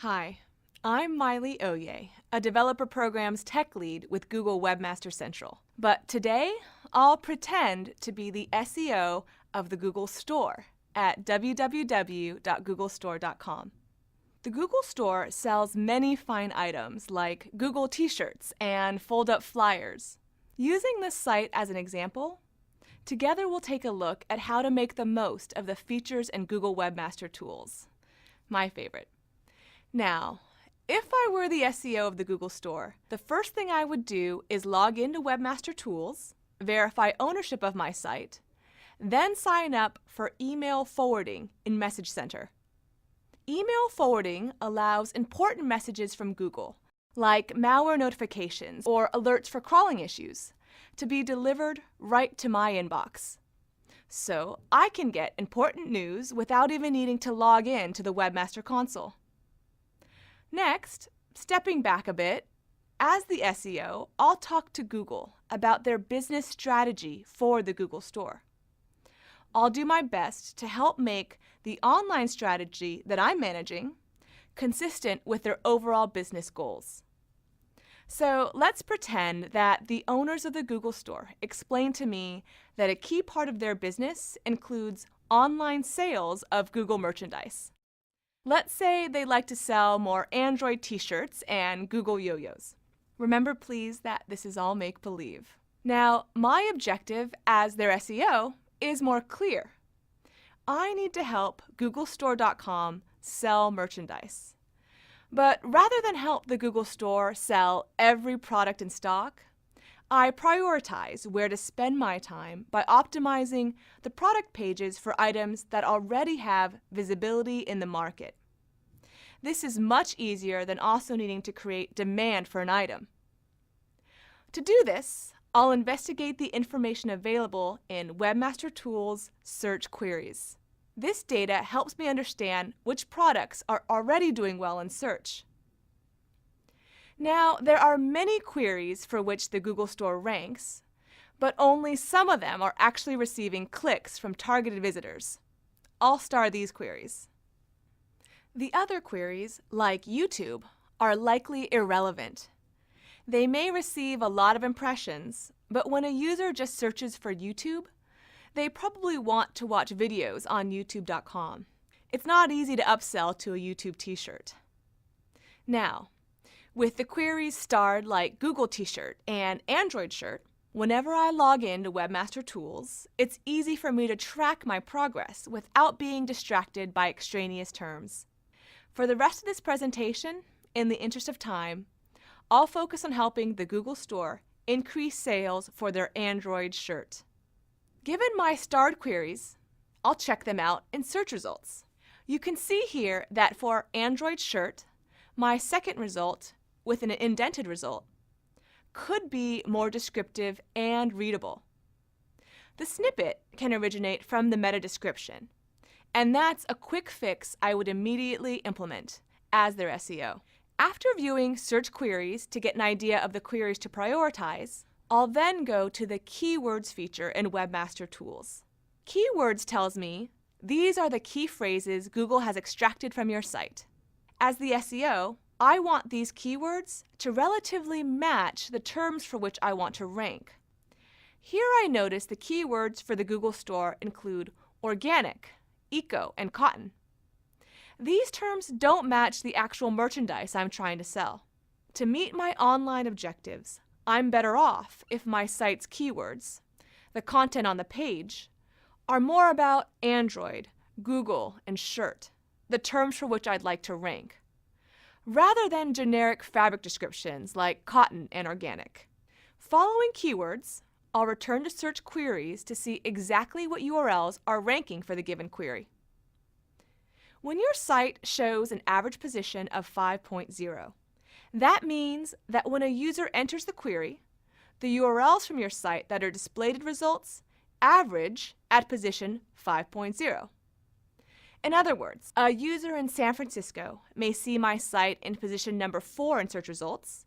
Hi, I'm Miley Oye, a developer programs tech lead with Google Webmaster Central. But today, I'll pretend to be the SEO of the Google Store at www.googlestore.com. The Google Store sells many fine items like Google T-shirts and fold-up flyers. Using this site as an example, together we'll take a look at how to make the most of the features and Google Webmaster tools. My favorite. Now, if I were the SEO of the Google Store, the first thing I would do is log into Webmaster Tools, verify ownership of my site, then sign up for email forwarding in Message Center. Email forwarding allows important messages from Google, like malware notifications or alerts for crawling issues, to be delivered right to my inbox. So I can get important news without even needing to log in to the Webmaster console. Next, stepping back a bit, as the SEO, I'll talk to Google about their business strategy for the Google Store. I'll do my best to help make the online strategy that I'm managing consistent with their overall business goals. So let's pretend that the owners of the Google Store explain to me that a key part of their business includes online sales of Google merchandise. Let's say they like to sell more Android t-shirts and Google yo-yos. Remember, please, that this is all make-believe. Now, my objective as their SEO is more clear. I need to help googlestore.com sell merchandise. But rather than help the Google Store sell every product in stock, I prioritize where to spend my time by optimizing the product pages for items that already have visibility in the market. This is much easier than also needing to create demand for an item. To do this, I'll investigate the information available in Webmaster Tools search queries. This data helps me understand which products are already doing well in search. Now, there are many queries for which the Google Store ranks, but only some of them are actually receiving clicks from targeted visitors. I'll star these queries. The other queries, like YouTube, are likely irrelevant. They may receive a lot of impressions, but when a user just searches for YouTube, they probably want to watch videos on youtube.com. It's not easy to upsell to a YouTube t-shirt. Now, with the queries starred like Google t-shirt and Android shirt, whenever I log into Webmaster Tools, it's easy for me to track my progress without being distracted by extraneous terms. For the rest of this presentation, in the interest of time, I'll focus on helping the Google Store increase sales for their Android shirt. Given my starred queries, I'll check them out in search results. You can see here that for Android shirt, my second result, with an indented result, could be more descriptive and readable. The snippet can originate from the meta description, and that's a quick fix I would immediately implement as their SEO. After viewing search queries to get an idea of the queries to prioritize, I'll then go to the Keywords feature in Webmaster Tools. Keywords tells me these are the key phrases Google has extracted from your site. As the SEO, I want these keywords to relatively match the terms for which I want to rank. Here I notice the keywords for the Google Store include organic, eco, and cotton. These terms don't match the actual merchandise I'm trying to sell. To meet my online objectives, I'm better off if my site's keywords, the content on the page, are more about Android, Google, and shirt, the terms for which I'd like to rank, rather than generic fabric descriptions like cotton and organic. Following keywords, I'll return to search queries to see exactly what URLs are ranking for the given query. When your site shows an average position of 5.0, that means that when a user enters the query, the URLs from your site that are displayed in results average at position 5.0. In other words, a user in San Francisco may see my site in position number 4 in search results,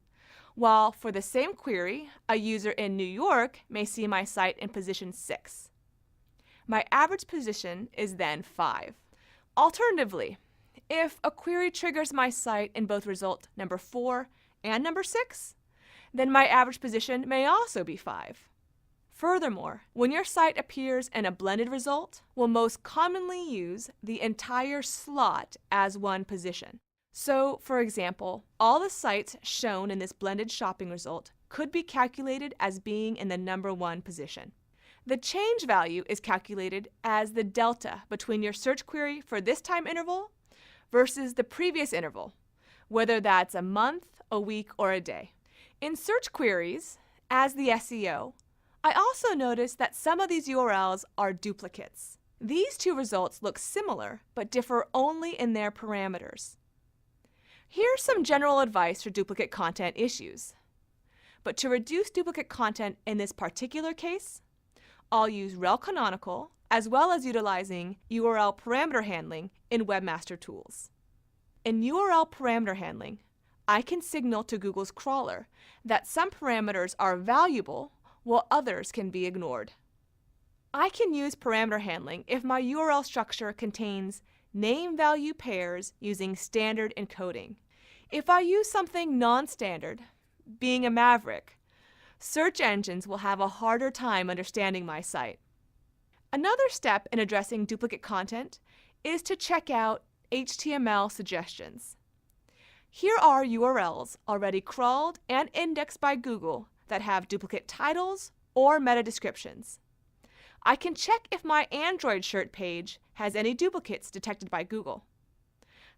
while for the same query, a user in New York may see my site in position 6. My average position is then 5. Alternatively, If a query triggers my site in both result number 4 and number 6, then my average position may also be 5. Furthermore, when your site appears in a blended result, we'll most commonly use the entire slot as one position. So, for example, all the sites shown in this blended shopping result could be calculated as being in the number 1 position. The change value is calculated as the delta between your search query for this time interval versus the previous interval, whether that's a month, a week, or a day. In search queries, as the SEO, I also noticed that some of these URLs are duplicates. These two results look similar, but differ only in their parameters. Here's some general advice for duplicate content issues. But to reduce duplicate content in this particular case, I'll use rel canonical as well as utilizing URL parameter handling in Webmaster tools. In URL parameter handling, I can signal to Google's crawler that some parameters are valuable while others can be ignored. I can use parameter handling if my URL structure contains name-value pairs using standard encoding. If I use something non-standard, being a maverick, search engines will have a harder time understanding my site. Another step in addressing duplicate content is to check out HTML suggestions. Here are URLs already crawled and indexed by Google that have duplicate titles or meta descriptions. I can check if my Android shirt page has any duplicates detected by Google.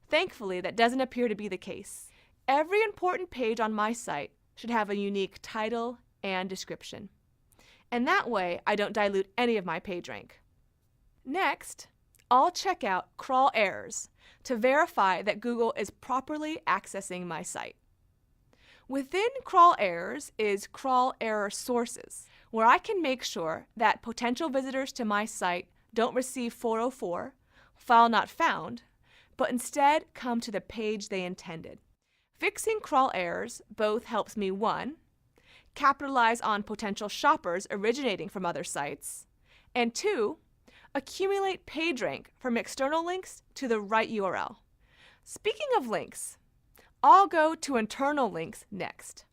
Thankfully, that doesn't appear to be the case. Every important page on my site should have a unique title and description. And that way, I don't dilute any of my page rank. Next, I'll check out crawl errors to verify that Google is properly accessing my site. Within crawl errors is crawl error sources, where I can make sure that potential visitors to my site don't receive 404, file not found, but instead come to the page they intended. Fixing crawl errors both helps me 1, capitalize on potential shoppers originating from other sites, and 2, accumulate page rank from external links to the right URL. Speaking of links, I'll go to internal links next.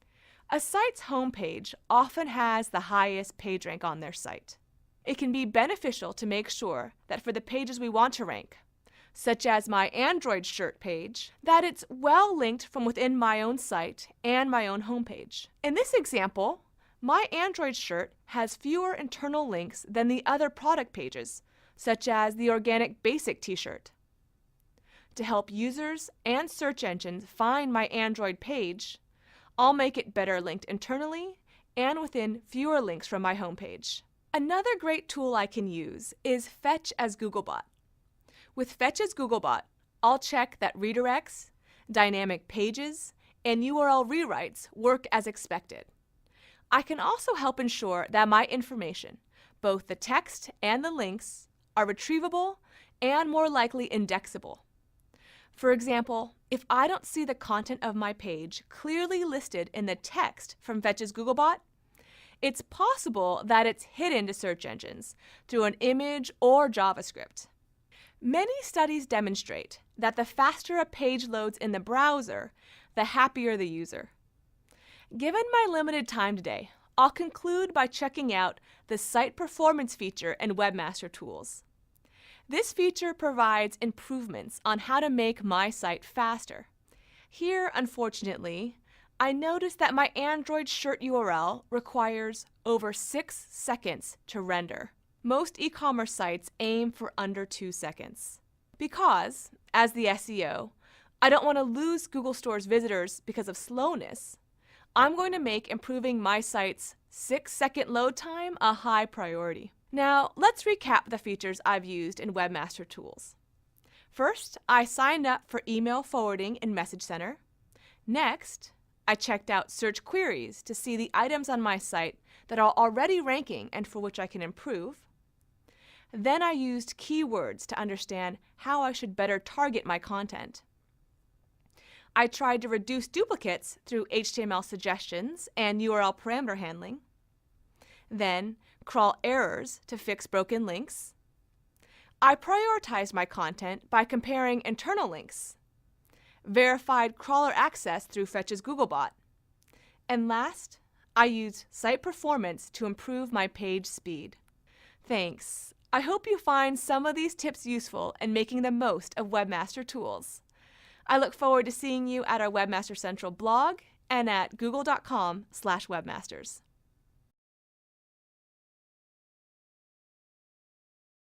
A site's homepage often has the highest page rank on their site. It can be beneficial to make sure that for the pages we want to rank, such as my Android shirt page, that it's well linked from within my own site and my own homepage. In this example, my Android shirt has fewer internal links than the other product pages, such as the Organic Basic t-shirt. To help users and search engines find my Android page, I'll make it better linked internally and within fewer links from my homepage. Another great tool I can use is Fetch as Googlebot. With Fetch as Googlebot, I'll check that redirects, dynamic pages, and URL rewrites work as expected. I can also help ensure that my information, both the text and the links, are retrievable and more likely indexable. For example, if I don't see the content of my page clearly listed in the text from Fetch's Googlebot, it's possible that it's hidden to search engines through an image or JavaScript. Many studies demonstrate that the faster a page loads in the browser, the happier the user. Given my limited time today, I'll conclude by checking out the Site Performance feature in Webmaster Tools. This feature provides improvements on how to make my site faster. Here, unfortunately, I noticed that my Android shirt URL requires over 6 seconds to render. Most e-commerce sites aim for under 2 seconds. Because, as the SEO, I don't want to lose Google Store's visitors because of slowness, I'm going to make improving my site's 6-second load time a high priority. Now, let's recap the features I've used in Webmaster Tools. First, I signed up for email forwarding in Message Center. Next, I checked out search queries to see the items on my site that are already ranking and for which I can improve. Then I used keywords to understand how I should better target my content. I tried to reduce duplicates through HTML suggestions and URL parameter handling. Then, crawl errors to fix broken links. I prioritized my content by comparing internal links verified crawler access through Fetch's Googlebot. And last, I used site performance to improve my page speed. Thanks. I hope you find some of these tips useful in making the most of Webmaster tools. I look forward to seeing you at our Webmaster Central blog and at google.com/webmasters.